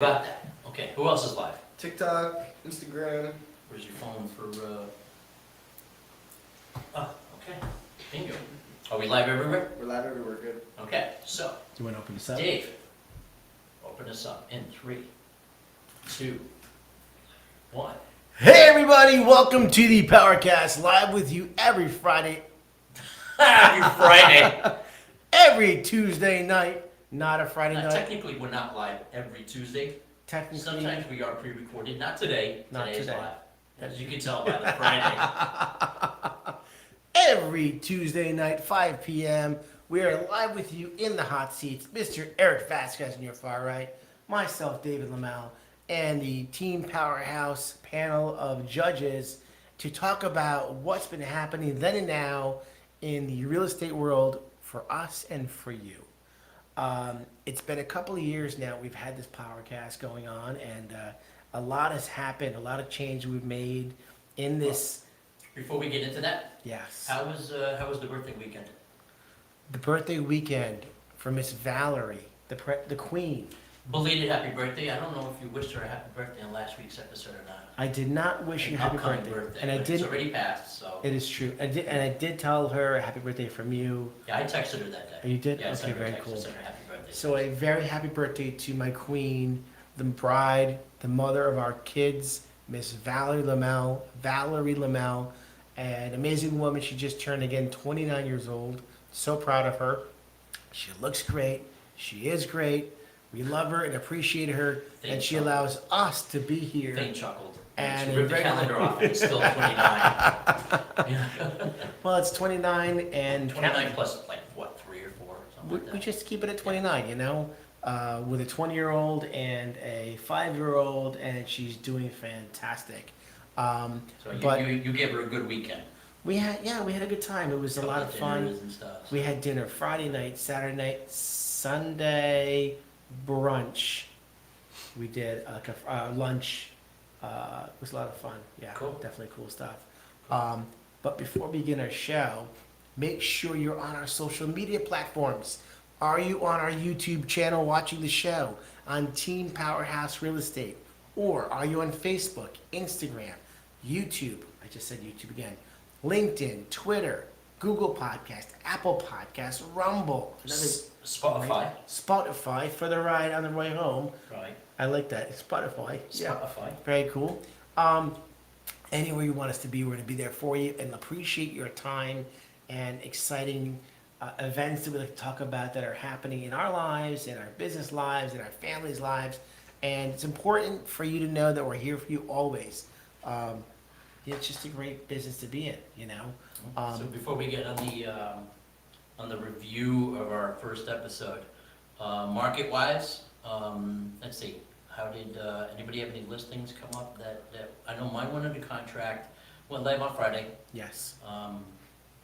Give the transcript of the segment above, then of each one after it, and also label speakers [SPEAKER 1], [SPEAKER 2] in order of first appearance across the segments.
[SPEAKER 1] Got that. Okay, who else is live?
[SPEAKER 2] TikTok, Instagram.
[SPEAKER 1] Where's your phone for, oh, okay, bingo. Are we live everywhere?
[SPEAKER 2] We're live everywhere, good.
[SPEAKER 1] Okay, so,
[SPEAKER 3] Do you want to open this up?
[SPEAKER 1] Dave, open us up in 3, 2, 1.
[SPEAKER 3] Hey everybody, welcome to the PowerCast, live with you every Friday,
[SPEAKER 1] Happy Friday!
[SPEAKER 3] every Tuesday night. Not a Friday night.
[SPEAKER 1] Technically, we're not live every Tuesday.
[SPEAKER 3] Technically,
[SPEAKER 1] Sometimes we are pre-recorded, not today.
[SPEAKER 3] Not
[SPEAKER 1] Today's
[SPEAKER 3] today.
[SPEAKER 1] live. As you can tell by the Friday.
[SPEAKER 3] every Tuesday night, 5 p.m. We are live with you in the hot seats. Mr. Eric Vasquez on your far right, myself, David Lamel, and the Team Powerhouse panel of judges to talk about what's been happening then and now in the real estate world for us and for you. It's been a couple of years now we've had this PowerCast going on, and a lot has happened, a lot of change we've made in this.
[SPEAKER 1] Before we get into that,
[SPEAKER 3] Yes.
[SPEAKER 1] how was the birthday weekend?
[SPEAKER 3] The birthday weekend for Miss Valerie, the queen.
[SPEAKER 1] Belated happy birthday. I don't know if you wished her a happy birthday in last week's episode or not.
[SPEAKER 3] I did not wish you a happy
[SPEAKER 1] Upcoming
[SPEAKER 3] birthday. And I
[SPEAKER 1] but
[SPEAKER 3] did.
[SPEAKER 1] It's already passed, so.
[SPEAKER 3] It is true. I did tell her a happy birthday from you.
[SPEAKER 1] Yeah, I texted her that day.
[SPEAKER 3] Oh, you did?
[SPEAKER 1] Yeah, I
[SPEAKER 3] Okay,
[SPEAKER 1] sent her a
[SPEAKER 3] very
[SPEAKER 1] text.
[SPEAKER 3] cool.
[SPEAKER 1] I sent her a happy birthday.
[SPEAKER 3] So a very happy birthday to my queen, the bride, the mother of our kids, Miss Valerie Lamel, an amazing woman. She just turned again 29 years old. So proud of her. She looks great. She is great. We love her and appreciate her, and she allows us to be here.
[SPEAKER 1] Thane chuckled.
[SPEAKER 3] And
[SPEAKER 1] She ripped the
[SPEAKER 3] regular-
[SPEAKER 1] calendar off, and it's still 29. Yeah.
[SPEAKER 3] Well, it's 29 and
[SPEAKER 1] 29 plus, like, what, 3 or 4, something like that?
[SPEAKER 3] we just keep it at 29, you know, with a 20-year-old and a 5-year-old, and she's doing fantastic.
[SPEAKER 1] So
[SPEAKER 3] but
[SPEAKER 1] you gave her a good weekend.
[SPEAKER 3] we had a good time. It was a lot of fun.
[SPEAKER 1] Dinners and stuff.
[SPEAKER 3] We had dinner Friday night, Saturday night, Sunday brunch. We did like a lunch. It was a lot of fun. Yeah,
[SPEAKER 1] Cool.
[SPEAKER 3] Definitely cool stuff. But before we begin our show, make sure you're on our social media platforms. Are you on our YouTube channel watching the show on Team Powerhouse Real Estate? Or are you on Facebook, Instagram, YouTube? I just said YouTube again. LinkedIn, Twitter, Google Podcast, Apple Podcast, Rumble,
[SPEAKER 1] Spotify.
[SPEAKER 3] Spotify for the ride on the way home.
[SPEAKER 1] Right.
[SPEAKER 3] I like that. Spotify. Yeah.
[SPEAKER 1] Spotify.
[SPEAKER 3] Very cool. Anywhere you want us to be, we're going to be there for you and appreciate your time and exciting events that we like to talk about that are happening in our lives, in our business lives, in our families' lives. And it's important for you to know that we're here for you always. It's just a great business to be in, you know.
[SPEAKER 1] So before we get on the review of our first episode, market-wise, let's see, how did anybody have any listings come up that I know mine went under contract, went live on Friday,
[SPEAKER 3] Yes.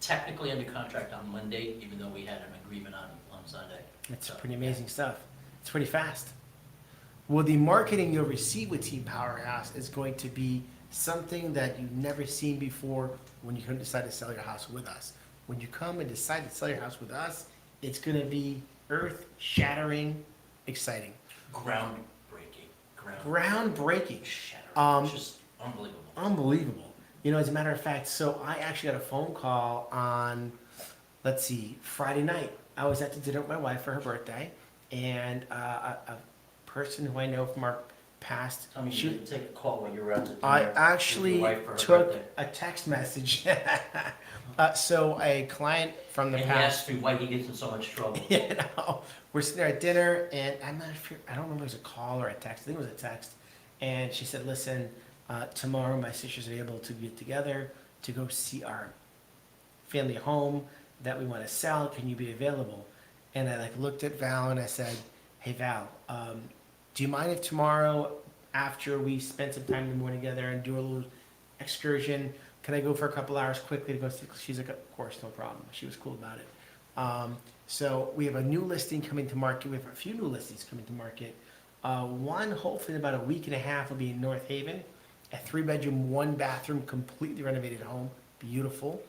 [SPEAKER 1] technically under contract on Monday, even though we had an agreement on Sunday.
[SPEAKER 3] It's
[SPEAKER 1] So,
[SPEAKER 3] pretty amazing stuff. It's pretty fast. Well, the marketing you'll receive with Team Powerhouse is going to be something that you've never seen before when you come decide to sell your house with us. When you come and decide to sell your house with us, it's going to be earth-shattering, exciting.
[SPEAKER 1] Groundbreaking.
[SPEAKER 3] Groundbreaking.
[SPEAKER 1] Shattering. It's just unbelievable.
[SPEAKER 3] Unbelievable. You know, as a matter of fact, so I actually got a phone call on, let's see, Friday night. I was at the dinner with my wife for her birthday, and a person who I know from our past.
[SPEAKER 1] Tell me you didn't take a call while you were at the dinner
[SPEAKER 3] I
[SPEAKER 1] with
[SPEAKER 3] actually
[SPEAKER 1] your wife for her
[SPEAKER 3] took
[SPEAKER 1] birthday.
[SPEAKER 3] a text message. So a client from the
[SPEAKER 1] And he
[SPEAKER 3] past.
[SPEAKER 1] asked me why he gets in so much trouble.
[SPEAKER 3] You know, we're sitting there at dinner, and I'm not sure. I don't remember if it was a call or a text. I think it was a text. And she said, "Listen, tomorrow my sisters are able to get together to go see our family home that we want to sell. Can you be available?" And I looked at Val and I said, "Hey Val, do you mind if tomorrow after we spend some time in the morning together and do a little excursion, can I go for a couple hours quickly to go see?" She's like, "Of course, no problem." She was cool about it. So we have a new listing coming to market. We have a few new listings coming to market. One, hopefully in about a week and a half, will be in North Haven. A 3-bedroom, 1-bathroom, completely renovated home. Beautiful.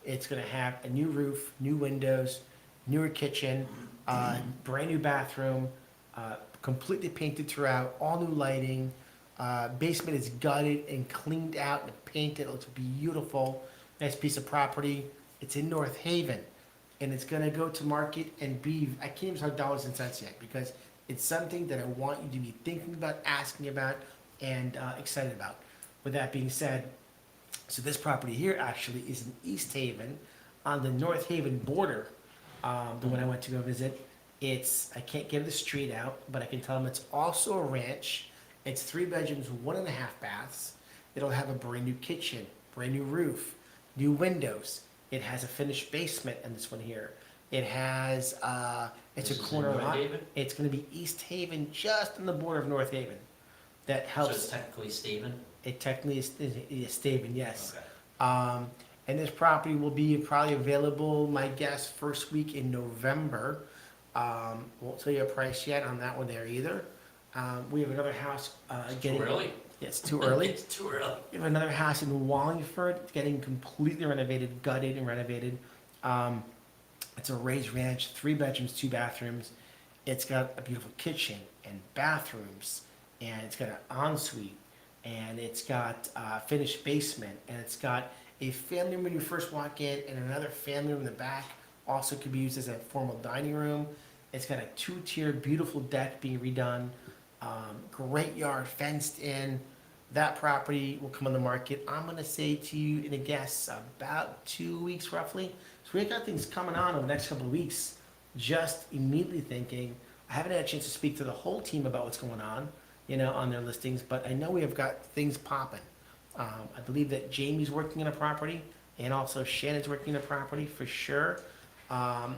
[SPEAKER 3] It's going to have a new roof, new windows, newer kitchen, brand new bathroom, completely painted throughout, all new lighting. Basement is gutted and cleaned out and painted. It looks beautiful. Nice piece of property. It's in North Haven, and it's gonna go to market and be. I can't even talk dollars and cents yet because it's something that I want you to be thinking about, asking about, and excited about. With that being said, so this property here actually is in East Haven, on the North Haven border. The one I went to go visit. I can't give the street out, but I can tell them it's also a ranch. It's 3 bedrooms, 1.5 baths. It'll have a brand new kitchen, brand new roof, new windows. It has a finished basement in this one here. It has, it's
[SPEAKER 1] This
[SPEAKER 3] a
[SPEAKER 1] is in
[SPEAKER 3] corner
[SPEAKER 1] North
[SPEAKER 3] lot.
[SPEAKER 1] Haven?
[SPEAKER 3] It's gonna be East Haven, just on the border of North Haven. That
[SPEAKER 1] So
[SPEAKER 3] helps.
[SPEAKER 1] it's technically Staven?
[SPEAKER 3] It technically is Staven, yes.
[SPEAKER 1] Okay.
[SPEAKER 3] And this property will be probably available, my guess, first week in November. Won't tell you a price yet on that one there either. We have another house, getting.
[SPEAKER 1] Too early?
[SPEAKER 3] It's too early.
[SPEAKER 1] It's too early.
[SPEAKER 3] We have another house in Wallingford, it's getting completely renovated, gutted and renovated. It's a raised ranch, 3 bedrooms, 2 bathrooms. It's got a beautiful kitchen and bathrooms, and it's got an ensuite, and it's got a finished basement, and it's got a family room when you first walk in, and another family room in the back. Also could be used as a formal dining room. It's got a 2-tier, beautiful deck being redone. Great yard, fenced in. That property will come on the market, I'm gonna say to you, in a guess, about 2 weeks roughly. So we got things coming on over the next couple of weeks. Just immediately thinking, I haven't had a chance to speak to the whole team about what's going on, on their listings, but I know we have got things popping. I believe that Jamie's working on a property, and also Shannon's working on a property for sure.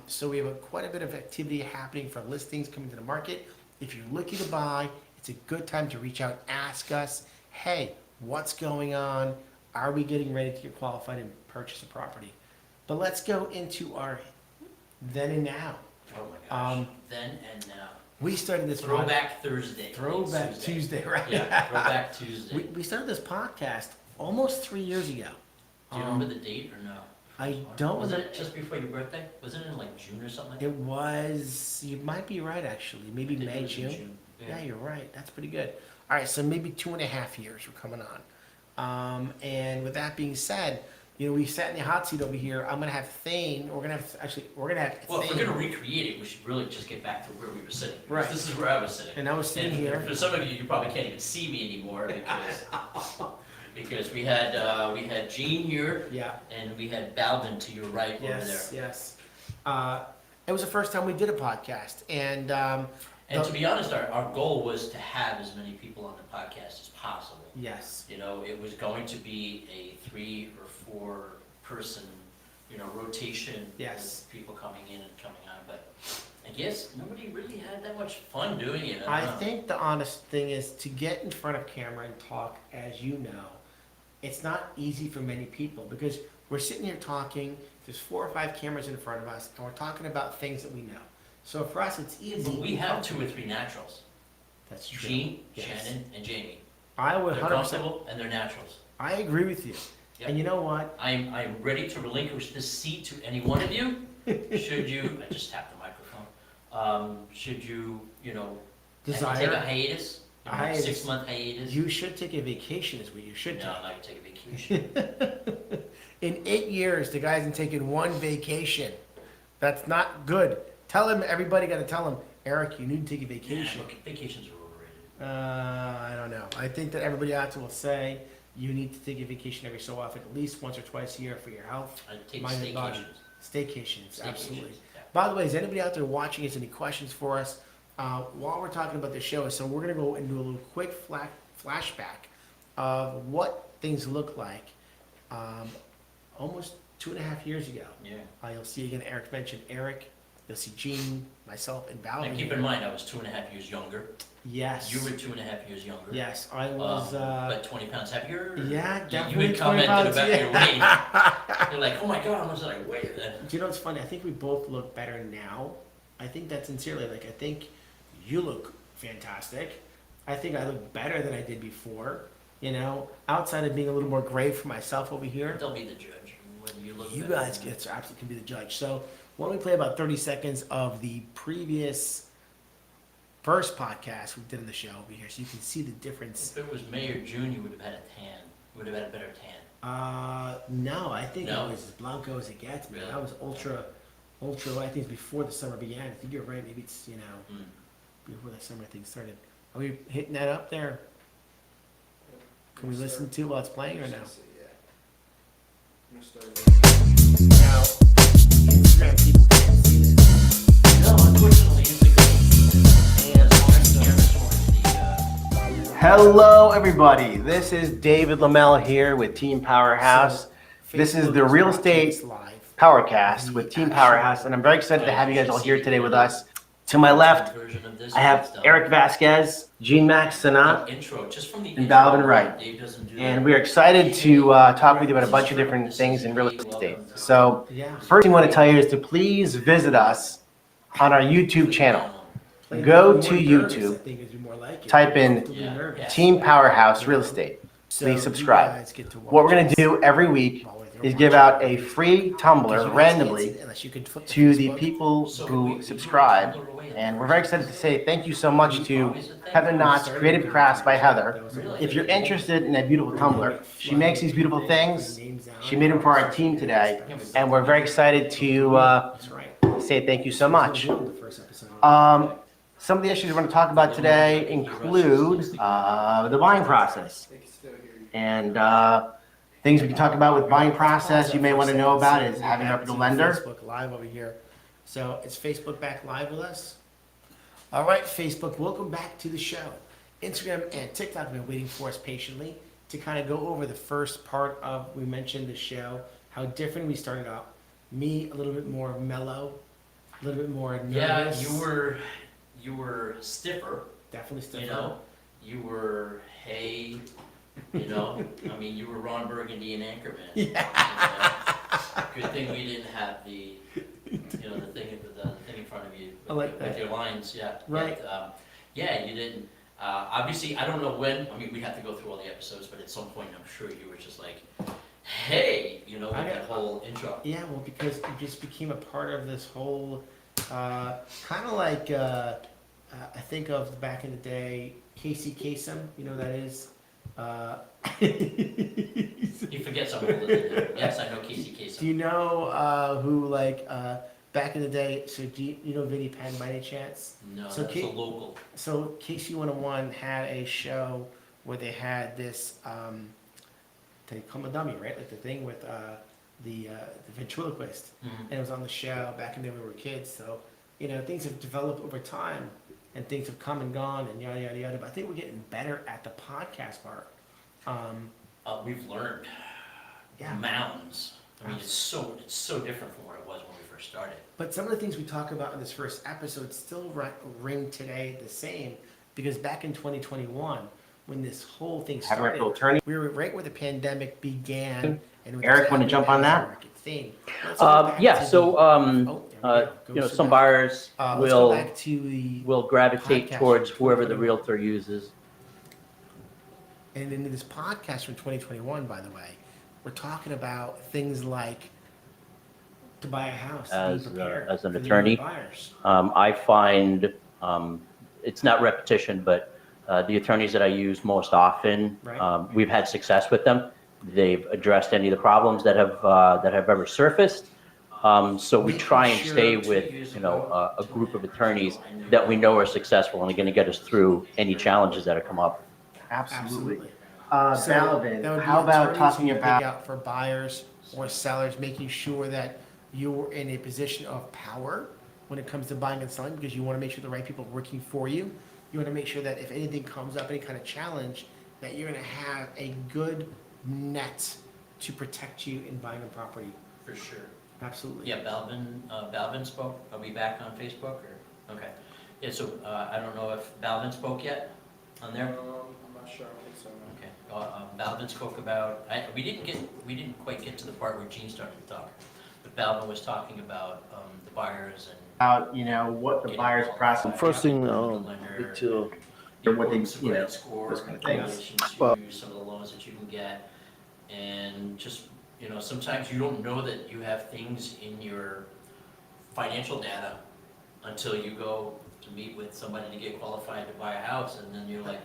[SPEAKER 3] So we have quite a bit of activity happening for listings coming to the market. If you're looking to buy, it's a good time to reach out, ask us, hey, what's going on? Are we getting ready to get qualified and purchase a property? But let's go into our then and now.
[SPEAKER 1] Oh my gosh. Then and now.
[SPEAKER 3] We started this
[SPEAKER 1] Throwback Thursday.
[SPEAKER 3] Throwback
[SPEAKER 1] It's
[SPEAKER 3] Tuesday, right?
[SPEAKER 1] Yeah, Throwback Tuesday.
[SPEAKER 3] We started this podcast almost 3 years ago.
[SPEAKER 1] Do you remember the date or no?
[SPEAKER 3] I don't
[SPEAKER 1] Was
[SPEAKER 3] remember.
[SPEAKER 1] it just before your birthday? Was it in like June or something?
[SPEAKER 3] It was, you might be right actually, maybe
[SPEAKER 1] I think it
[SPEAKER 3] May,
[SPEAKER 1] was in
[SPEAKER 3] June. Yeah, you're right. That's pretty good. All right, so maybe 2.5 years we're coming on. And with that being said, we sat in the hot seat over here. I'm gonna have Thane. We're gonna have
[SPEAKER 1] Well, if
[SPEAKER 3] Thane.
[SPEAKER 1] we're gonna recreate it, we should really just get back to where we were sitting. because
[SPEAKER 3] Right.
[SPEAKER 1] This is where I was sitting.
[SPEAKER 3] And I was sitting
[SPEAKER 1] And
[SPEAKER 3] here.
[SPEAKER 1] For some of you, you probably can't even see me anymore because we had Gene here
[SPEAKER 3] Yeah.
[SPEAKER 1] and we had Balvin to your right over there.
[SPEAKER 3] Yes. It was the first time we did a podcast, and
[SPEAKER 1] And to be honest, our goal was to have as many people on the podcast as possible.
[SPEAKER 3] yes,
[SPEAKER 1] It was going to be a 3 or 4 person, rotation.
[SPEAKER 3] Yes.
[SPEAKER 1] With people coming in and coming on, but I guess nobody really had that much fun doing it.
[SPEAKER 3] I
[SPEAKER 1] don't know.
[SPEAKER 3] think the honest thing is to get in front of camera and talk, as you know, it's not easy for many people because we're sitting here talking, there's 4 or 5 cameras in front of us, and we're talking about things that we know. So for us, it's easy.
[SPEAKER 1] But we have 2 or 3 naturals.
[SPEAKER 3] That's true.
[SPEAKER 1] Gene,
[SPEAKER 3] Yes.
[SPEAKER 1] Shannon, and Jamie.
[SPEAKER 3] I would
[SPEAKER 1] They're
[SPEAKER 3] 100%.
[SPEAKER 1] comfortable and they're naturals.
[SPEAKER 3] I agree with you.
[SPEAKER 1] Yep.
[SPEAKER 3] And you know what?
[SPEAKER 1] I'm ready to relinquish this seat to any one of you, should you, I just tapped the microphone, should you, take a
[SPEAKER 3] Desire.
[SPEAKER 1] hiatus,
[SPEAKER 3] A hiatus.
[SPEAKER 1] 6-month hiatus.
[SPEAKER 3] You should take a vacation is what you should
[SPEAKER 1] No,
[SPEAKER 3] take.
[SPEAKER 1] I'm not gonna take a vacation.
[SPEAKER 3] In 8 years, the guy hasn't taken 1 vacation. That's not good. Tell him, everybody gotta tell him, Eric, you need to take a vacation.
[SPEAKER 1] Yeah, look, vacations are overrated.
[SPEAKER 3] I don't know. I think that everybody out there will say you need to take a vacation every so often, at least once or twice a year for your health.
[SPEAKER 1] I take
[SPEAKER 3] Mind and body.
[SPEAKER 1] staycations.
[SPEAKER 3] Staycations, absolutely.
[SPEAKER 1] Yeah.
[SPEAKER 3] By the way, is anybody out there watching has any questions for us? While we're talking about the show, so we're gonna go and do a little quick flashback of what things look like almost 2.5 years ago.
[SPEAKER 1] Yeah.
[SPEAKER 3] You'll see again, Eric mentioned Eric. You'll see Gene, myself, and Val.
[SPEAKER 1] Now, keep in mind, I was 2.5 years younger.
[SPEAKER 3] Yes.
[SPEAKER 1] You were 2.5 years younger.
[SPEAKER 3] Yes, I was.
[SPEAKER 1] But 20 pounds heavier.
[SPEAKER 3] Yeah,
[SPEAKER 1] You
[SPEAKER 3] definitely
[SPEAKER 1] had
[SPEAKER 3] 20
[SPEAKER 1] commented
[SPEAKER 3] pounds,
[SPEAKER 1] about your
[SPEAKER 3] yeah.
[SPEAKER 1] weight. You're like, oh my god, I was like, wait.
[SPEAKER 3] Do you know what's funny? I think we both look better now. I think that sincerely. I think you look fantastic. I think I look better than I did before. Outside of being a little more gray for myself over here.
[SPEAKER 1] They'll be the judge whether you look.
[SPEAKER 3] You
[SPEAKER 1] better
[SPEAKER 3] guys
[SPEAKER 1] or not.
[SPEAKER 3] absolutely can be the judge. So why don't we play about 30 seconds of the previous first podcast we did on the show over here, so you can see the difference.
[SPEAKER 1] If it was May or June, you would have had a tan. You would have had a better tan.
[SPEAKER 3] No, I think
[SPEAKER 1] No?
[SPEAKER 3] it was as blanco as it gets, man.
[SPEAKER 1] Really?
[SPEAKER 3] I was ultra, I think it's before the summer began. I think you're right. Maybe it's, before the summer thing started. Are we hitting that up there? Can we listen to while it's playing or no?
[SPEAKER 2] Yeah. I'm gonna start with
[SPEAKER 3] Now, Instagram people can't see this.
[SPEAKER 1] No, unfortunately, it's the
[SPEAKER 4] Hello, everybody. This is David Lamella here with Team Powerhouse. This is the real estate PowerCast with Team Powerhouse, and I'm very excited to have you guys all here today with us. To my left, I have Eric Vasquez, Jean-Max Sanat,
[SPEAKER 1] intro, just from the
[SPEAKER 4] and Valentine Wright.
[SPEAKER 1] Dave doesn't do
[SPEAKER 4] And
[SPEAKER 1] that.
[SPEAKER 4] we're excited to talk with you about a bunch of different things in real estate. So, first thing I want to tell you is to please visit us on our YouTube channel. Go to YouTube, type in Team Powerhouse Real Estate. Please subscribe. What we're going to do every week is give out a free tumbler randomly to the people who subscribe. And we're very excited to say thank you so much to Heather Knott's Creative Crafts by Heather. If you're interested in a beautiful tumbler, she makes these beautiful things. She made them for our team today. And we're very excited to say thank you so much. Some of the issues we're going to talk about today include the buying process. And things we can talk about with buying process you may want to know about is having a reputable lender.
[SPEAKER 3] Facebook Live over here. So it's Facebook back live with us. All right, Facebook, welcome back to the show. Instagram and TikTok have been waiting for us patiently to kind of go over the first part of, we mentioned the show, how different we started out. Me, a little bit more mellow, a little bit more nervous.
[SPEAKER 1] Yeah, you were stiffer.
[SPEAKER 3] Definitely stiffer.
[SPEAKER 1] You know, you were hay. You know, I mean, you were Ron Burgundy and Anchorman.
[SPEAKER 3] Yeah.
[SPEAKER 1] Good thing we didn't have the thing in front of you.
[SPEAKER 3] I like that.
[SPEAKER 1] With your lines, yeah.
[SPEAKER 3] Right.
[SPEAKER 1] Yeah, you didn't. Obviously, I don't know when. I mean, we'd have to go through all the episodes, but at some point, I'm sure you were just like, "Hey," with that whole intro.
[SPEAKER 3] Yeah, well, because it just became a part of this whole, kind of like, I think of back in the day, Casey Kasem, you know who that is?
[SPEAKER 1] You forget some of it. Yes, I know Casey Kasem.
[SPEAKER 3] Do you know who, like, back in the day, so do you know Vinnie Penn by any chance?
[SPEAKER 1] No,
[SPEAKER 3] So
[SPEAKER 1] that's a local.
[SPEAKER 3] So KC 101 had a show where they had this, they call him a dummy, right? Like the thing with the ventriloquist.
[SPEAKER 1] Mhm.
[SPEAKER 3] And it was on the show back in the day when we were kids. So, things have developed over time and things have come and gone and yada, yada, yada. But I think we're getting better at the podcast part.
[SPEAKER 1] We've learned mountains. I mean, it's so different from what it was when we first started.
[SPEAKER 3] But some of the things we talk about in this first episode still ring today the same, because back in 2021, when this whole thing started, we were right where the pandemic began. And
[SPEAKER 4] Eric, want to jump on that?
[SPEAKER 5] Some buyers will gravitate
[SPEAKER 3] podcast
[SPEAKER 5] towards
[SPEAKER 3] from
[SPEAKER 5] whoever the
[SPEAKER 3] 2021.
[SPEAKER 5] realtor uses.
[SPEAKER 3] And in this podcast from 2021, by the way, we're talking about things like to buy a house,
[SPEAKER 5] As,
[SPEAKER 3] be prepared
[SPEAKER 5] as an
[SPEAKER 3] for the
[SPEAKER 5] attorney,
[SPEAKER 3] other buyers.
[SPEAKER 5] I find it's not repetition, but the attorneys that I use most often,
[SPEAKER 3] Right.
[SPEAKER 5] We've had success with them. They've addressed any of the problems that have ever surfaced. So we try and stay with a group of attorneys that we know are successful and are going to get us through any challenges that have come up.
[SPEAKER 4] Absolutely.
[SPEAKER 3] So that would
[SPEAKER 4] Valentine,
[SPEAKER 3] be
[SPEAKER 4] how about
[SPEAKER 3] attorneys
[SPEAKER 4] talking
[SPEAKER 3] who pick
[SPEAKER 4] about
[SPEAKER 3] out for buyers or sellers, making sure that you're in a position of power when it comes to buying and selling, because you want to make sure the right people are working for you. You want to make sure that if anything comes up, any kind of challenge, that you're going to have a good net to protect you in buying a property.
[SPEAKER 1] For sure.
[SPEAKER 3] Absolutely.
[SPEAKER 1] Yeah, Balvin spoke. Are we back on Facebook or? Okay. Yeah, so I don't know if Balvin spoke yet on there.
[SPEAKER 2] I'm not sure. I don't think so. No.
[SPEAKER 1] Okay. Balvin spoke about. We didn't quite get to the part where Gene started to talk, but Balvin was talking about the buyers and
[SPEAKER 4] what the buyer's process.
[SPEAKER 6] First thing,
[SPEAKER 1] lender,
[SPEAKER 6] to
[SPEAKER 1] the
[SPEAKER 4] what they-
[SPEAKER 1] importance of credit score,
[SPEAKER 4] those kind of
[SPEAKER 1] in
[SPEAKER 4] things.
[SPEAKER 1] relation to some of the loans that you can get, and just sometimes you don't know that you have things in your financial data until you go to meet with somebody to get qualified to buy a house, and then you're like,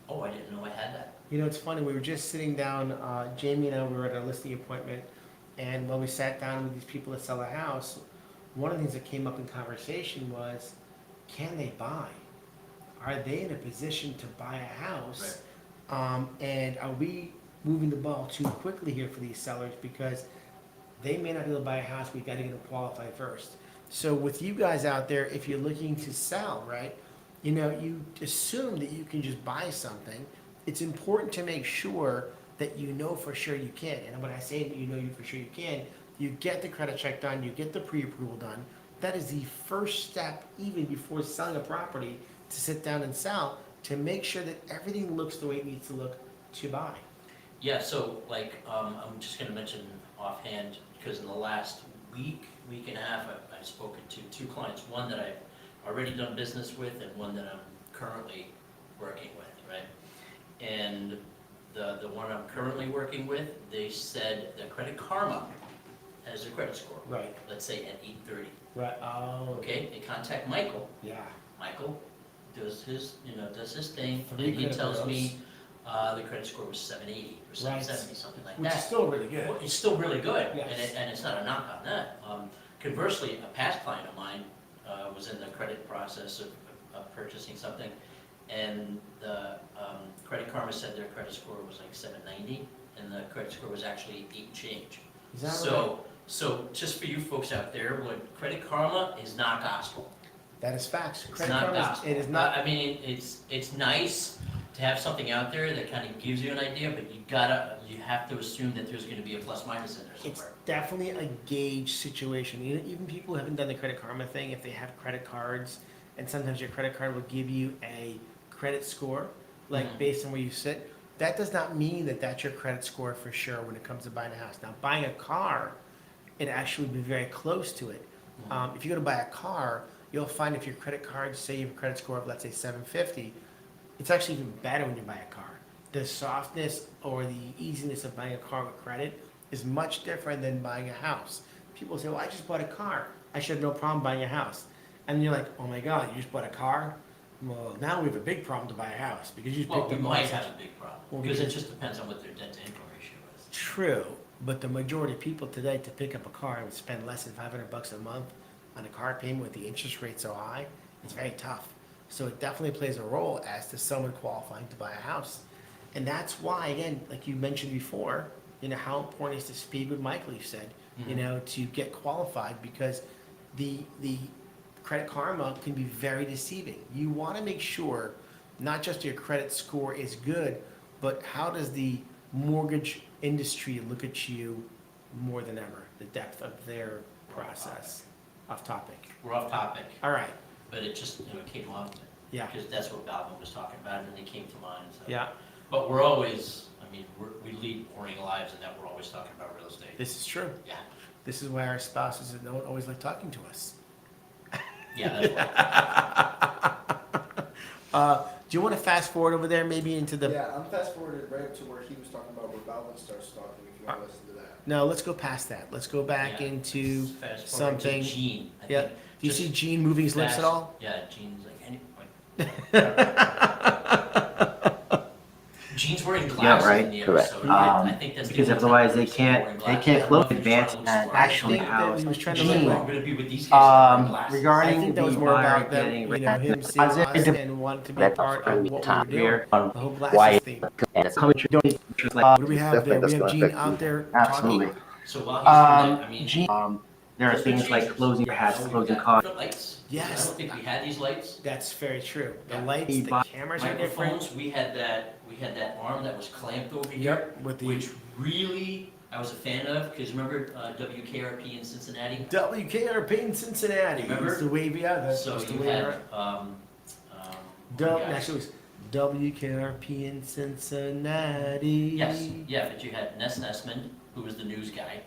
[SPEAKER 1] oh, I didn't know I had that.
[SPEAKER 3] You know, it's funny, we were just sitting down, Jamie and I, we were at a listing appointment, and when we sat down with these people that sell a house, one of the things that came up in conversation was, can they buy? Are they in a position to buy a house? And are we moving the ball too quickly here for these sellers? Because they may not be able to buy a house, we gotta get them qualified first. So with you guys out there, if you're looking to sell, right, you know, you assume that you can just buy something. It's important to make sure that you know for sure you can. And when I say that you know for sure you can, you get the credit check done, you get the pre-approval done. That is the first step, even before selling a property, to sit down and sell, to make sure that everything looks the way it needs to look to buy.
[SPEAKER 1] Yeah, so like, I'm just gonna mention offhand, because in the last week and a half, I've spoken to 2 clients, one that I've already done business with and one that I'm currently working with, right? And the one I'm currently working with, they said that Credit Karma has their credit score.
[SPEAKER 3] Right.
[SPEAKER 1] Let's say at 830,
[SPEAKER 3] Right, oh.
[SPEAKER 1] okay? They contact Michael.
[SPEAKER 3] Yeah.
[SPEAKER 1] Michael does his thing, and
[SPEAKER 3] 3
[SPEAKER 1] he
[SPEAKER 3] credit
[SPEAKER 1] tells
[SPEAKER 3] bureaus.
[SPEAKER 1] me, the credit score was 780 or 770, something like
[SPEAKER 3] Which is
[SPEAKER 1] that.
[SPEAKER 3] still really good.
[SPEAKER 1] Well, it's still really good,
[SPEAKER 3] Yes.
[SPEAKER 1] and it's not a knock on that. Conversely, a past client of mine was in the credit process of purchasing something, and the Credit Karma said their credit score was like 790, and the credit score was actually 8 and change.
[SPEAKER 3] Is that right?
[SPEAKER 1] So just for you folks out there, what Credit Karma is not gospel.
[SPEAKER 3] That is facts.
[SPEAKER 1] It's
[SPEAKER 3] Credit
[SPEAKER 1] not
[SPEAKER 3] Karma
[SPEAKER 1] gospel.
[SPEAKER 3] it is not.
[SPEAKER 1] I mean, it's nice to have something out there that kind of gives you an idea, but you have to assume that there's gonna be a plus minus in there
[SPEAKER 3] It's
[SPEAKER 1] somewhere.
[SPEAKER 3] definitely a gauge situation. Even people who haven't done the Credit Karma thing, if they have credit cards, and sometimes your credit card will give you a credit score, like
[SPEAKER 1] Mhm.
[SPEAKER 3] based on where you sit, that does not mean that that's your credit score for sure when it comes to buying a house. Now, buying a car, it actually would be very close to it. If you go to buy a car, you'll find if your credit card, say you have a credit score of, let's say, 750, it's actually even better when you buy a car. The softness or the easiness of buying a car with credit is much different than buying a house. People say, well, I just bought a car. I should have no problem buying a house. And you're like, oh my God, you just bought a car? Well, now we have a big problem to buy a house because you just
[SPEAKER 1] Well,
[SPEAKER 3] picked
[SPEAKER 1] we
[SPEAKER 3] up
[SPEAKER 1] might
[SPEAKER 3] lots of-
[SPEAKER 1] have a big problem,
[SPEAKER 3] Well,
[SPEAKER 1] because it
[SPEAKER 3] because-
[SPEAKER 1] just depends on what their debt to income ratio is.
[SPEAKER 3] True, but the majority of people today to pick up a car and spend less than $500 a month on a car payment with the interest rate so high, it's very tough. So it definitely plays a role as to someone qualifying to buy a house. And that's why, again, like you mentioned before, you know, how important is to speak with Michael, you said, you
[SPEAKER 1] Mhm.
[SPEAKER 3] know, to get qualified, because the Credit Karma can be very deceiving. You want to make sure not just your credit score is good, but how does the mortgage industry look at you more than ever, the depth of their process. Off topic.
[SPEAKER 1] We're off topic,
[SPEAKER 3] All right,
[SPEAKER 1] but it just, came off,
[SPEAKER 3] yeah,
[SPEAKER 1] because that's what Valentine was talking about, and it came to mind, so.
[SPEAKER 3] yeah,
[SPEAKER 1] But we're always, we lead boring lives, and that we're always talking about real estate.
[SPEAKER 3] this is true.
[SPEAKER 1] Yeah,
[SPEAKER 3] This is why our spouses don't always like talking to us.
[SPEAKER 1] yeah, that's why.
[SPEAKER 3] Do you want to fast forward over there, maybe into the?
[SPEAKER 2] Yeah, I'm fast forwarded right up to where he was talking about where Valentine starts talking, if you want to listen to that.
[SPEAKER 3] No, let's go past that. Let's go back
[SPEAKER 1] Yeah,
[SPEAKER 3] into
[SPEAKER 1] let's fast forward to
[SPEAKER 3] something.
[SPEAKER 1] Gene. I
[SPEAKER 3] Yeah.
[SPEAKER 1] think
[SPEAKER 3] Do you
[SPEAKER 1] just
[SPEAKER 3] see Gene moving his lips at
[SPEAKER 1] fast-
[SPEAKER 3] all?
[SPEAKER 1] Yeah, Gene's like, Gene's wearing glasses
[SPEAKER 4] right,
[SPEAKER 1] in the
[SPEAKER 5] correct.
[SPEAKER 1] episode. I think that's the
[SPEAKER 4] Because
[SPEAKER 1] only time
[SPEAKER 4] otherwise they
[SPEAKER 1] I've seen him wearing
[SPEAKER 4] can't
[SPEAKER 1] glasses.
[SPEAKER 4] flow
[SPEAKER 1] I don't know if he's trying
[SPEAKER 4] advance
[SPEAKER 1] to look
[SPEAKER 4] and
[SPEAKER 1] smart.
[SPEAKER 4] actually
[SPEAKER 3] I think
[SPEAKER 4] how
[SPEAKER 3] that he was trying to
[SPEAKER 1] Gene,
[SPEAKER 3] look
[SPEAKER 4] Gene,
[SPEAKER 1] we're
[SPEAKER 3] like.
[SPEAKER 1] gonna be with these guys wearing glasses.
[SPEAKER 3] I
[SPEAKER 4] regarding
[SPEAKER 3] think that was
[SPEAKER 4] the
[SPEAKER 3] more
[SPEAKER 4] buyer
[SPEAKER 3] about them,
[SPEAKER 4] getting
[SPEAKER 3] you
[SPEAKER 4] rid
[SPEAKER 3] know,
[SPEAKER 4] of
[SPEAKER 3] him
[SPEAKER 4] the
[SPEAKER 3] seeing us
[SPEAKER 4] deposit
[SPEAKER 3] and wanting to be
[SPEAKER 5] That's
[SPEAKER 3] part of what we were
[SPEAKER 5] top
[SPEAKER 3] doing.
[SPEAKER 4] here.
[SPEAKER 3] The whole
[SPEAKER 5] Why-
[SPEAKER 3] glasses thing.
[SPEAKER 4] coming to doing just like
[SPEAKER 3] What do we have there?
[SPEAKER 6] Definitely
[SPEAKER 3] We have
[SPEAKER 6] that's
[SPEAKER 3] Gene
[SPEAKER 6] gonna
[SPEAKER 3] out there
[SPEAKER 4] absolutely.
[SPEAKER 3] talking.
[SPEAKER 1] So while he's doing that,
[SPEAKER 4] Gene, there are
[SPEAKER 1] that's what
[SPEAKER 4] things like
[SPEAKER 1] changes.
[SPEAKER 4] closing your hats,
[SPEAKER 1] Now we've
[SPEAKER 4] closing
[SPEAKER 1] got
[SPEAKER 4] cars.
[SPEAKER 1] different lights. I
[SPEAKER 3] Yes.
[SPEAKER 1] don't think we had these lights.
[SPEAKER 3] That's very true. The
[SPEAKER 1] Yeah.
[SPEAKER 3] lights,
[SPEAKER 4] He
[SPEAKER 3] the
[SPEAKER 4] bought
[SPEAKER 3] cameras are different.
[SPEAKER 1] Microphones, we had that arm that was clamped over here,
[SPEAKER 3] Yep, with the
[SPEAKER 1] which really I was a fan of, because remember WKRP in Cincinnati?
[SPEAKER 3] WKRP in Cincinnati.
[SPEAKER 1] Remember?
[SPEAKER 3] It's the wavy, yeah, that's
[SPEAKER 1] So
[SPEAKER 3] the
[SPEAKER 1] you
[SPEAKER 3] way
[SPEAKER 1] had,
[SPEAKER 3] around.
[SPEAKER 1] oh
[SPEAKER 3] Du-
[SPEAKER 1] my gosh.
[SPEAKER 3] Actually, it was WKRP in Cincinnati.
[SPEAKER 1] Yes, yeah, but you had Ness Nessman, who was the news guy,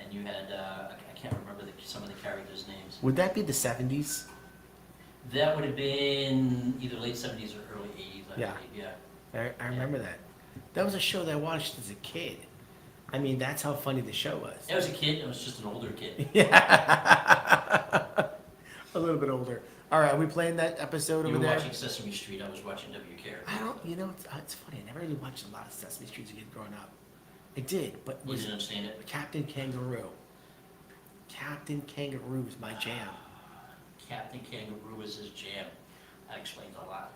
[SPEAKER 1] and you had, I can't remember some of the characters' names.
[SPEAKER 3] Would that be the 70s?
[SPEAKER 1] That would have been either late 70s or early 80s, I
[SPEAKER 3] Yeah.
[SPEAKER 1] believe, yeah.
[SPEAKER 3] I remember that. That was a show that I watched as a kid. I mean, that's how funny the show was.
[SPEAKER 1] I was a kid, I was just an older kid.
[SPEAKER 3] Yeah. A little bit older. All right, are we playing that episode
[SPEAKER 1] You
[SPEAKER 3] over
[SPEAKER 1] were
[SPEAKER 3] there?
[SPEAKER 1] watching Sesame Street, I was watching WCare.
[SPEAKER 3] I don't, it's funny. I never really watched a lot of Sesame Street as a kid growing up. I did, but
[SPEAKER 1] You
[SPEAKER 3] was
[SPEAKER 1] didn't understand it?
[SPEAKER 3] Captain Kangaroo. Captain Kangaroo was my jam.
[SPEAKER 1] Captain Kangaroo was his jam. That explains a lot.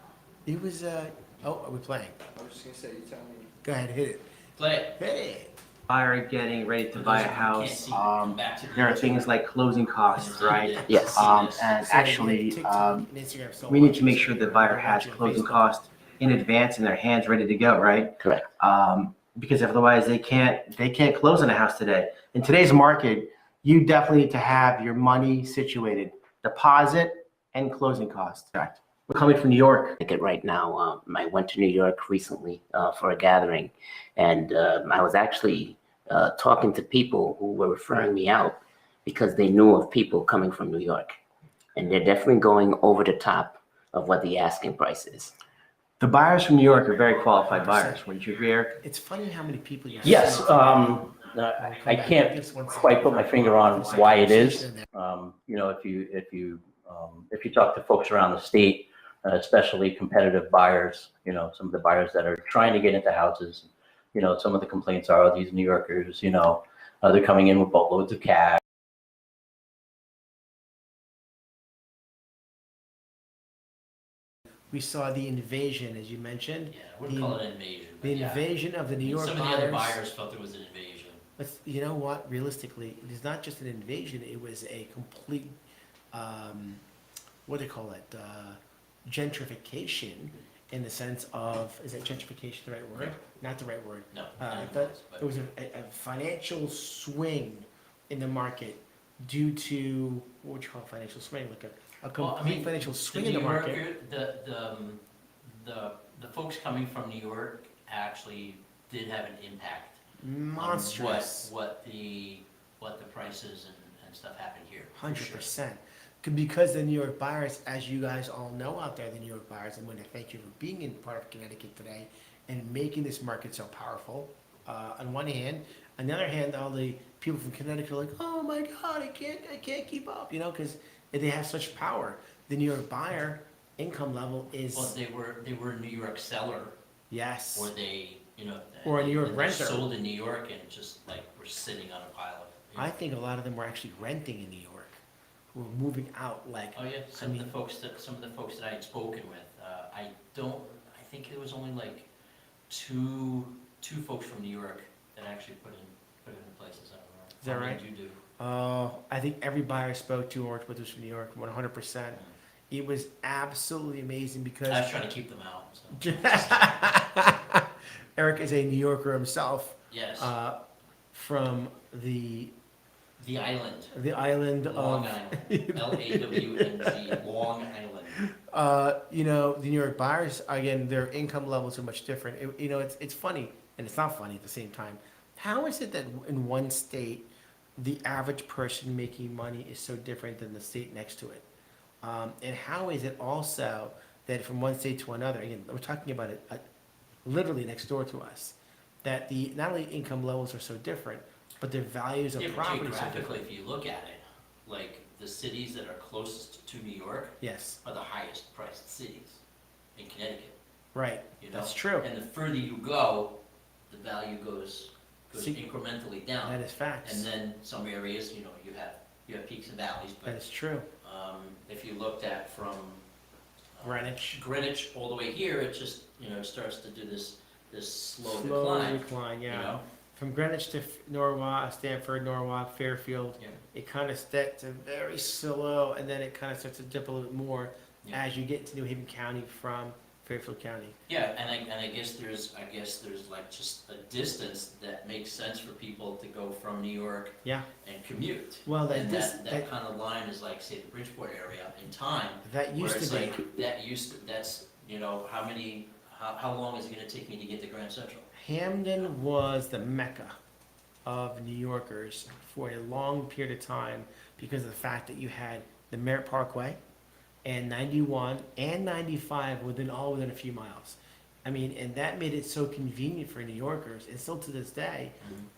[SPEAKER 3] It was, oh, are we playing?
[SPEAKER 2] I was just gonna say, you tell me.
[SPEAKER 3] Go ahead, hit it.
[SPEAKER 1] Play it.
[SPEAKER 3] Hit it.
[SPEAKER 4] Buyer getting ready to
[SPEAKER 1] For
[SPEAKER 4] buy
[SPEAKER 1] those
[SPEAKER 4] a
[SPEAKER 1] of you who can't
[SPEAKER 4] house,
[SPEAKER 1] see, come back to the
[SPEAKER 4] there are
[SPEAKER 1] YouTube.
[SPEAKER 4] things like closing costs, right?
[SPEAKER 5] Yes.
[SPEAKER 4] And
[SPEAKER 3] So,
[SPEAKER 4] actually,
[SPEAKER 3] TikTok and Instagram, so
[SPEAKER 4] we need to
[SPEAKER 3] much.
[SPEAKER 4] make sure the buyer has
[SPEAKER 3] Watching
[SPEAKER 4] closing
[SPEAKER 3] Facebook.
[SPEAKER 4] costs in advance and their hands ready to go, right?
[SPEAKER 5] Correct.
[SPEAKER 4] Because otherwise they can't close on a house today. In today's market, you definitely need to have your money situated, deposit and closing costs. Correct. We're coming from New York.
[SPEAKER 6] Ticket right now. I went to New York recently for a gathering, and I was actually talking to people who were referring me out because they knew of people coming from New York, and they're definitely going over the top of what the asking price is.
[SPEAKER 4] The buyers from New York are very qualified buyers. Wouldn't you agree, Eric?
[SPEAKER 3] It's funny how many people you
[SPEAKER 5] Yes,
[SPEAKER 3] see.
[SPEAKER 5] I can't quite put my finger on why it is. If you talk to folks around the state, especially competitive buyers, some of the buyers that are trying to get into houses, some of the complaints are, these New Yorkers, they're coming in with boatloads of cash.
[SPEAKER 3] We saw the invasion, as you mentioned.
[SPEAKER 1] Yeah, I wouldn't call it an invasion.
[SPEAKER 3] The
[SPEAKER 1] but yeah.
[SPEAKER 3] invasion of the New York
[SPEAKER 1] Some of the other buyers felt it was an invasion.
[SPEAKER 3] But you know what? Realistically, it is not just an invasion. It was a complete, what do they call it? Gentrification, in the sense of, is that gentrification the right word? Not the right word.
[SPEAKER 1] No.
[SPEAKER 3] But it was a financial swing in the market due to, what would you call a financial swing? Like a complete financial swing in the market.
[SPEAKER 1] The folks coming from New York actually did have an impact.
[SPEAKER 3] Monstrous.
[SPEAKER 1] On what the prices and stuff happened here.
[SPEAKER 3] 100%. Because the New York buyers, as you guys all know out there, the New York buyers, and want to thank you for being in part of Connecticut today and making this market so powerful. On one hand, on the other hand, all the people from Connecticut are like, oh my God, I can't keep up, because they have such power. The New York buyer income level is
[SPEAKER 1] Well, they were a New York seller,
[SPEAKER 3] yes,
[SPEAKER 1] or they,
[SPEAKER 3] or a New York
[SPEAKER 1] and
[SPEAKER 3] renter.
[SPEAKER 1] sold in New York and just like were sitting on a pile of.
[SPEAKER 3] I think a lot of them were actually renting in New York, who were moving out. Like,
[SPEAKER 1] Oh yeah, some of the folks that I had spoken with, I think there was only like two folks from New York that actually put in places. I don't know.
[SPEAKER 3] Is that
[SPEAKER 1] How many
[SPEAKER 3] right?
[SPEAKER 1] did you do?
[SPEAKER 3] I think every buyer I spoke to or worked with was from New York, 100%. It was absolutely amazing because
[SPEAKER 1] I was trying to keep them out. So.
[SPEAKER 3] Eric is a New Yorker himself.
[SPEAKER 1] Yes,
[SPEAKER 3] From the
[SPEAKER 1] island,
[SPEAKER 3] island
[SPEAKER 1] Long
[SPEAKER 3] of
[SPEAKER 1] Island, LAWNG, Long Island.
[SPEAKER 3] the New York buyers, again, their income levels are much different. It's funny, and it's not funny at the same time. How is it that in one state, the average person making money is so different than the state next to it? And how is it also that from one state to another, again, we're talking about it literally next door to us, that the not only income levels are so different, but their values of
[SPEAKER 1] Yeah, but
[SPEAKER 3] property are so
[SPEAKER 1] geographically,
[SPEAKER 3] different.
[SPEAKER 1] if you look at it, like the cities that are closest to New York
[SPEAKER 3] Yes,
[SPEAKER 1] are the highest priced cities in Connecticut.
[SPEAKER 3] right.
[SPEAKER 1] You know?
[SPEAKER 3] That's true.
[SPEAKER 1] And the further you go, the value goes
[SPEAKER 3] See,
[SPEAKER 1] incrementally down.
[SPEAKER 3] That is facts.
[SPEAKER 1] And then some areas, you have peaks and valleys,
[SPEAKER 3] That
[SPEAKER 1] but
[SPEAKER 3] is true.
[SPEAKER 1] if you looked at from
[SPEAKER 3] Greenwich.
[SPEAKER 1] all the way here, it just, starts to do this slow decline.
[SPEAKER 3] decline,
[SPEAKER 1] You
[SPEAKER 3] yeah.
[SPEAKER 1] know?
[SPEAKER 3] From Greenwich to Norwalk, Stanford, Norwalk, Fairfield,
[SPEAKER 1] Yeah.
[SPEAKER 3] it kind of starts to very slow, and then it kind of starts to dip a little bit more
[SPEAKER 1] Yeah.
[SPEAKER 3] as you get to New Haven County from Fairfield County.
[SPEAKER 1] Yeah, and I guess there's like just a distance that makes sense for people to go from New York
[SPEAKER 3] Yeah.
[SPEAKER 1] and commute.
[SPEAKER 3] Well,
[SPEAKER 1] And that kind of line is like, say, the Bridgeport area in time.
[SPEAKER 3] that
[SPEAKER 1] Where
[SPEAKER 3] used
[SPEAKER 1] it's
[SPEAKER 3] to be.
[SPEAKER 1] like, that's, how long is it gonna take me to get to Grand Central?
[SPEAKER 3] Hamden was the mecca of New Yorkers for a long period of time because of the fact that you had the Merritt Parkway and 91 and 95 within a few miles. I mean, and that made it so convenient for New Yorkers, and still to this day,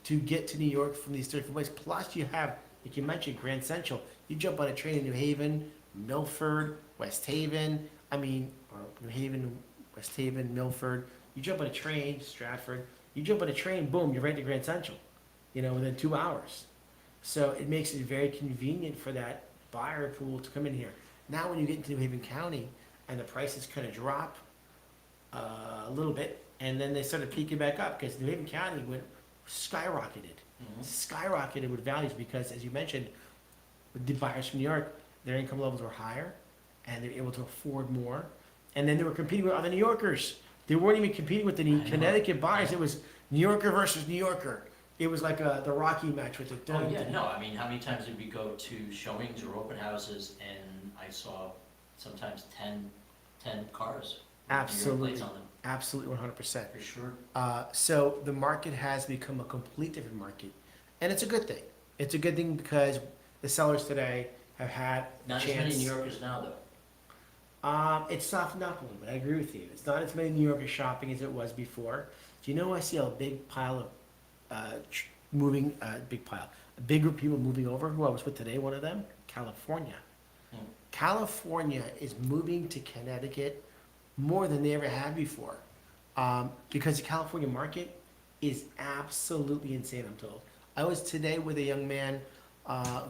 [SPEAKER 3] to get to New York from these different ways. Plus, you have, like you mentioned, Grand Central. You jump on a train in New Haven Milford, West Haven, or New Haven, West Haven, Milford. You jump on a train, Stratford, you jump on a train, boom, you're right to Grand Central, within 2 hours. So it makes it very convenient for that buyer pool to come in here. Now, when you get into New Haven County and the prices kind of drop a little bit, and then they started peaking back up because New Haven County skyrocketed. Skyrocketed with values because, as you mentioned, with the buyers from New York, their income levels were higher and they were able to afford more. And then they were competing with other New Yorkers. They weren't even competing with the Connecticut buyers. It was New Yorker versus New Yorker. It was like the Rocky match with the.
[SPEAKER 1] Oh, yeah, no, I mean, how many times did we go to showings or open houses and I saw sometimes 10 cars with New York
[SPEAKER 3] Absolutely.
[SPEAKER 1] plates on them?
[SPEAKER 3] Absolutely, 100%.
[SPEAKER 1] For sure.
[SPEAKER 3] So the market has become a complete different market, and it's a good thing. It's a good thing because the sellers today have had a
[SPEAKER 1] Not as many
[SPEAKER 3] chance.
[SPEAKER 1] New Yorkers now, though.
[SPEAKER 3] It's softened up a little bit. I agree with you. It's not as many New Yorkers shopping as it was before. Do you know I see a big pile of a big group of people moving over? Who I was with today, one of them, California. California is moving to Connecticut more than they ever had before, because the California market is absolutely insane, I'm told. I was today with a young man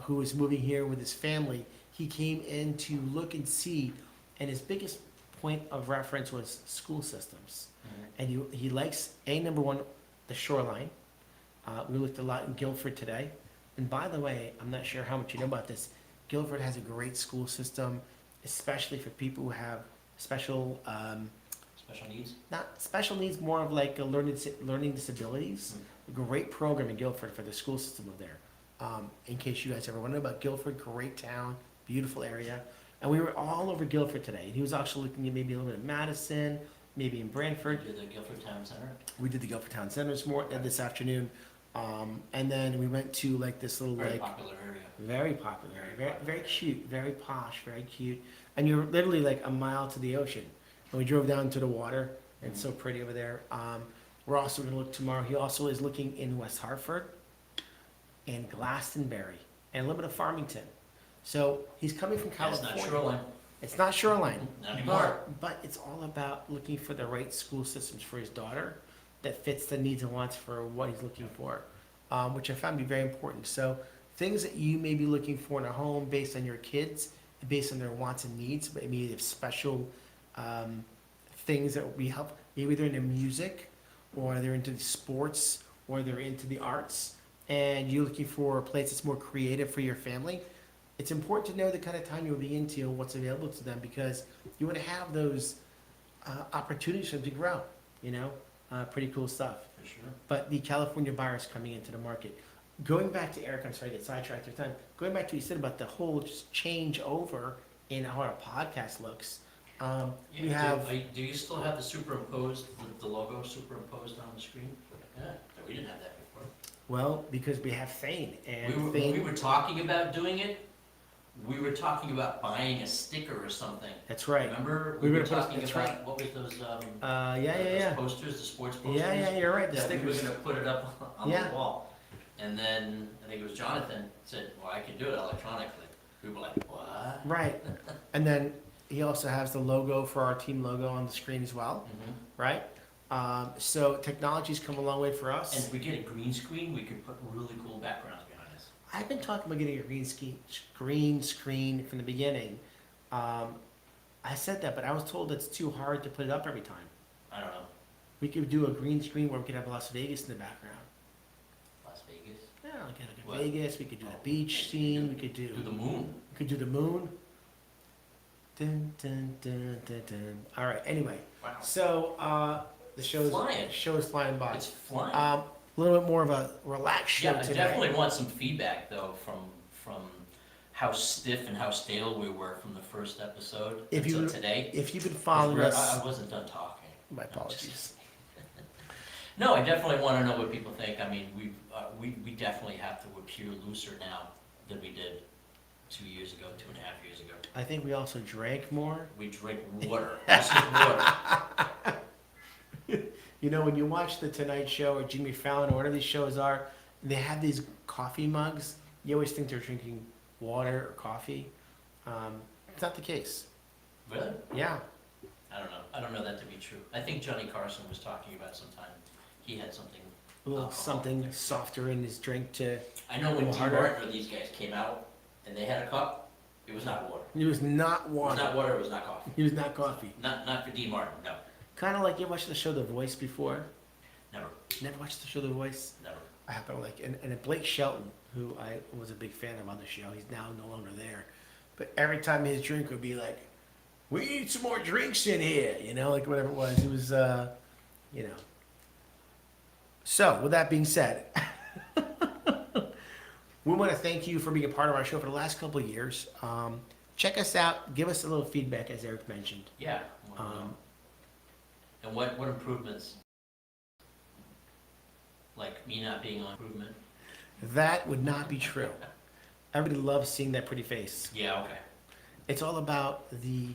[SPEAKER 3] who was moving here with his family. He came in to look and see, and his biggest point of reference was school systems. And he likes, number one, the shoreline. We looked a lot in Guilford today. And by the way, I'm not sure how much you know about this, Guilford has a great school system, especially for people who have special
[SPEAKER 1] needs?
[SPEAKER 3] not special needs, more of like a learning disabilities. A great program in Guilford for the school system over there. In case you guys ever want to know about Guilford, great town, beautiful area. And we were all over Guilford today. And he was actually looking at maybe a little bit of Madison, maybe in Brantford.
[SPEAKER 1] You did the Guilford Town Center?
[SPEAKER 3] We did the Guilford Town Center this afternoon. And then we went to like this little
[SPEAKER 1] Very
[SPEAKER 3] like
[SPEAKER 1] popular area.
[SPEAKER 3] very popular, very cute, very posh, very cute. And you're literally like a mile to the ocean. And we drove down to the water, and it's so pretty over there. We're also going to look tomorrow. He also is looking in West Hartford and Glastonbury and a little bit of Farmington. So he's coming from
[SPEAKER 1] That's
[SPEAKER 3] California.
[SPEAKER 1] not shoreline.
[SPEAKER 3] It's not shoreline.
[SPEAKER 1] Not anymore.
[SPEAKER 3] But it's all about looking for the right school systems for his daughter that fits the needs and wants for what he's looking for, which I found to be very important. So things that you may be looking for in a home based on your kids, based on their wants and needs, but maybe they have special things that we help. Maybe they're into music, or they're into the sports, or they're into the arts, and you're looking for a place that's more creative for your family. It's important to know the kind of time you'll be into and what's available to them, because you want to have those opportunities for them to grow, pretty cool stuff.
[SPEAKER 1] For sure.
[SPEAKER 3] But the California buyers coming into the market. Going back to Eric, I'm sorry to get sidetracked every time. Going back to what you said about the whole just change over in how our podcast looks. We have,
[SPEAKER 1] Do you still have the logo superimposed on the screen? Yeah, we didn't have that before.
[SPEAKER 3] well, because we have Thane, and
[SPEAKER 1] We
[SPEAKER 3] Thane,
[SPEAKER 1] were talking about doing it. We were talking about buying a sticker or something.
[SPEAKER 3] that's right.
[SPEAKER 1] Remember?
[SPEAKER 3] We
[SPEAKER 1] We
[SPEAKER 3] were
[SPEAKER 1] were
[SPEAKER 3] gonna put-
[SPEAKER 1] talking
[SPEAKER 3] that's
[SPEAKER 1] about,
[SPEAKER 3] right.
[SPEAKER 1] what was those,
[SPEAKER 3] Yeah.
[SPEAKER 1] those posters, the sports posters?
[SPEAKER 3] Yeah, you're right, the
[SPEAKER 1] That we were
[SPEAKER 3] stickers.
[SPEAKER 1] gonna put it up on
[SPEAKER 3] Yeah.
[SPEAKER 1] the wall. And then, I think it was Jonathan said, well, I can do it electronically. We were like, what?
[SPEAKER 3] Right. And then he also has the logo for our team logo on the screen as well,
[SPEAKER 1] Mhm.
[SPEAKER 3] right? So technology's come a long way for us.
[SPEAKER 1] And if we get a green screen, we could put really cool backgrounds behind us.
[SPEAKER 3] I've been talking about getting a green screen from the beginning. I said that, but I was told it's too hard to put it up every time.
[SPEAKER 1] I don't know,
[SPEAKER 3] We could do a green screen where we could have Las Vegas in the background.
[SPEAKER 1] Las Vegas?
[SPEAKER 3] Yeah, like in
[SPEAKER 1] What?
[SPEAKER 3] Vegas, we could do the beach scene, we could
[SPEAKER 1] Do the moon.
[SPEAKER 3] the moon. Dun, dun, dun, dun, dun. All right, anyway,
[SPEAKER 1] Wow.
[SPEAKER 3] so the
[SPEAKER 1] Flying.
[SPEAKER 3] show is flying by.
[SPEAKER 1] It's flying.
[SPEAKER 3] A little bit more of a relaxed show
[SPEAKER 1] Yeah, I
[SPEAKER 3] today.
[SPEAKER 1] definitely want some feedback though from how stiff and how stale we were from the first episode
[SPEAKER 3] If you-
[SPEAKER 1] until today.
[SPEAKER 3] If you've been following us,
[SPEAKER 1] I wasn't done talking.
[SPEAKER 3] my apologies.
[SPEAKER 1] No, I definitely want to know what people think. I mean, we definitely have to appear looser now than we did 2 years ago, 2.5 years ago.
[SPEAKER 3] I think we also drank more.
[SPEAKER 1] We drink water. This is water.
[SPEAKER 3] When you watch the Tonight Show or Jimmy Fallon or whatever these shows are, they have these coffee mugs. You always think they're drinking water or coffee. It's not the case.
[SPEAKER 1] Really?
[SPEAKER 3] Yeah.
[SPEAKER 1] I don't know. I don't know that to be true. I think Johnny Carson was talking about sometime he had something.
[SPEAKER 3] A little
[SPEAKER 1] alcohol
[SPEAKER 3] something
[SPEAKER 1] there.
[SPEAKER 3] softer in his drink to.
[SPEAKER 1] I know when
[SPEAKER 3] little
[SPEAKER 1] Tim
[SPEAKER 3] harder.
[SPEAKER 1] Martin or these guys came out and they had a cup, it was not water.
[SPEAKER 3] It was not
[SPEAKER 1] It was
[SPEAKER 3] water.
[SPEAKER 1] not water, it was not coffee.
[SPEAKER 3] It was not coffee.
[SPEAKER 1] Not for Dean Martin, no,
[SPEAKER 3] Kind of like you watched the show The Voice before.
[SPEAKER 1] never,
[SPEAKER 3] Never watched the show The Voice.
[SPEAKER 1] never.
[SPEAKER 3] I happen to like, and Blake Shelton, who I was a big fan of on the show, he's now no longer there. But every time his drink would be like, "We need some more drinks in here," you know, like whatever it was. It was, you know. So, with that being said, we want to thank you for being a part of our show for the last couple of years. Check us out. Give us a little feedback, as Eric mentioned.
[SPEAKER 1] Yeah. And what improvements? Like me not being on improvement?
[SPEAKER 3] That would not be true. Everybody loves seeing that pretty face.
[SPEAKER 1] Yeah, okay.
[SPEAKER 3] It's all about the,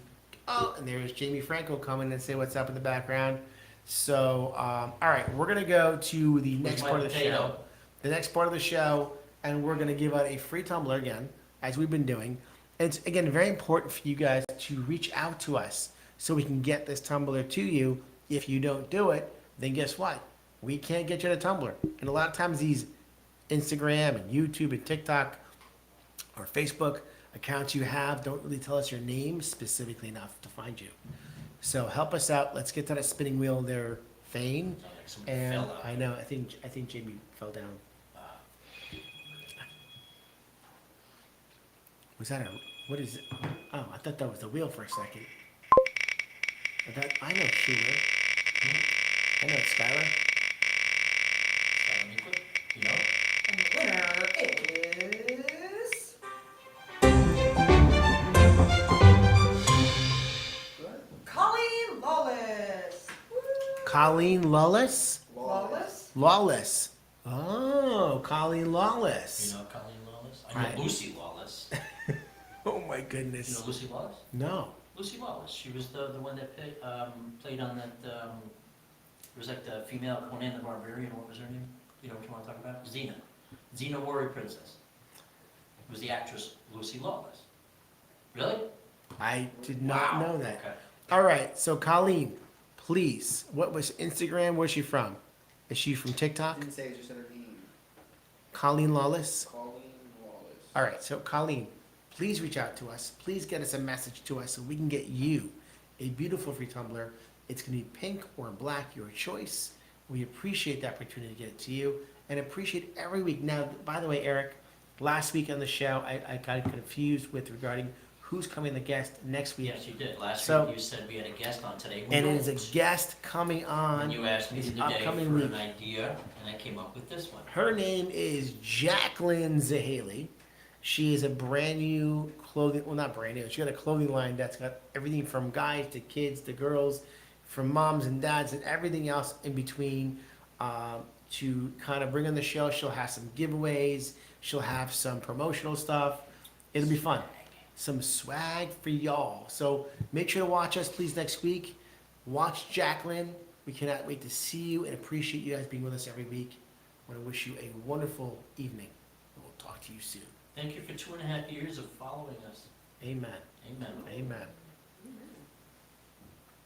[SPEAKER 3] oh, and there's Jamie Franco coming and say what's up in the background. So, all right, we're going to go to the next
[SPEAKER 1] my
[SPEAKER 3] part of the
[SPEAKER 1] potato?
[SPEAKER 3] show. The next part of the show, and we're going to give out a free tumbler again, as we've been doing. And it's, again, very important for you guys to reach out to us so we can get this tumbler to you. If you don't do it, then guess what? We can't get you the tumbler. And a lot of times these Instagram and YouTube and TikTok or Facebook accounts you have don't really tell us your name specifically enough to find you. So help us out. Let's get to that spinning wheel there, Fane.
[SPEAKER 1] Sounded like somebody
[SPEAKER 3] And
[SPEAKER 1] fell out.
[SPEAKER 3] I know, I think Jamie fell down. Was that a, what is it? Oh, I thought that was the wheel for a second. I know Schuler. I know it's Skylar.
[SPEAKER 1] You know?
[SPEAKER 7] And the winner is Colleen Lawless.
[SPEAKER 3] Colleen Lawless?
[SPEAKER 7] Lawless?
[SPEAKER 3] Lawless. Oh, Colleen Lawless.
[SPEAKER 1] You know Colleen Lawless? I know
[SPEAKER 3] Right.
[SPEAKER 1] Lucy Lawless.
[SPEAKER 3] Oh my
[SPEAKER 1] You
[SPEAKER 3] goodness.
[SPEAKER 1] know Lucy Lawless?
[SPEAKER 3] No.
[SPEAKER 1] Lucy Lawless. She was the one that played on that. It was like the female Conan the Barbarian. What was her name? You know what you want to talk about? Xena Warrior Princess. It was the actress Lucy Lawless. Really?
[SPEAKER 3] I did not
[SPEAKER 1] Wow.
[SPEAKER 3] know that.
[SPEAKER 1] Okay.
[SPEAKER 3] All right, so Colleen, please, what was Instagram? Where's she from? Is she from TikTok?
[SPEAKER 2] Didn't say, just said her name.
[SPEAKER 3] Colleen Lawless?
[SPEAKER 2] Colleen Wallace.
[SPEAKER 3] All right, so Colleen, please reach out to us. Please get us a message to us so we can get you a beautiful free tumbler. It's going to be pink or black, your choice. We appreciate the opportunity to get it to you and appreciate every week. Now, by the way, Eric, last week on the show, I got confused with regarding who's coming the guest next week.
[SPEAKER 1] Yes, you did. Last
[SPEAKER 3] So-
[SPEAKER 1] week you said we had a guest on today. We
[SPEAKER 3] And it is
[SPEAKER 1] don't.
[SPEAKER 3] a guest coming on
[SPEAKER 1] And you asked me
[SPEAKER 3] this
[SPEAKER 1] the other day for
[SPEAKER 3] upcoming
[SPEAKER 1] an
[SPEAKER 3] week.
[SPEAKER 1] idea, and I came up with this one.
[SPEAKER 3] Her name is Jacqueline Zahaley. She is a brand new clothing, well, not brand new, she got a clothing line that's got everything from guys to kids to girls, from moms and dads and everything else in between. To kind of bring on the show, she'll have some giveaways, she'll have some promotional stuff. It'll be fun. Some swag for y'all. So make sure to watch us, please, next week. Watch Jacqueline. We cannot wait to see you and appreciate you guys being with us every week. I want to wish you a wonderful evening. We'll talk to you soon.
[SPEAKER 1] Thank you for 2.5 years of following us.
[SPEAKER 3] Amen.
[SPEAKER 1] Amen.
[SPEAKER 3] Amen.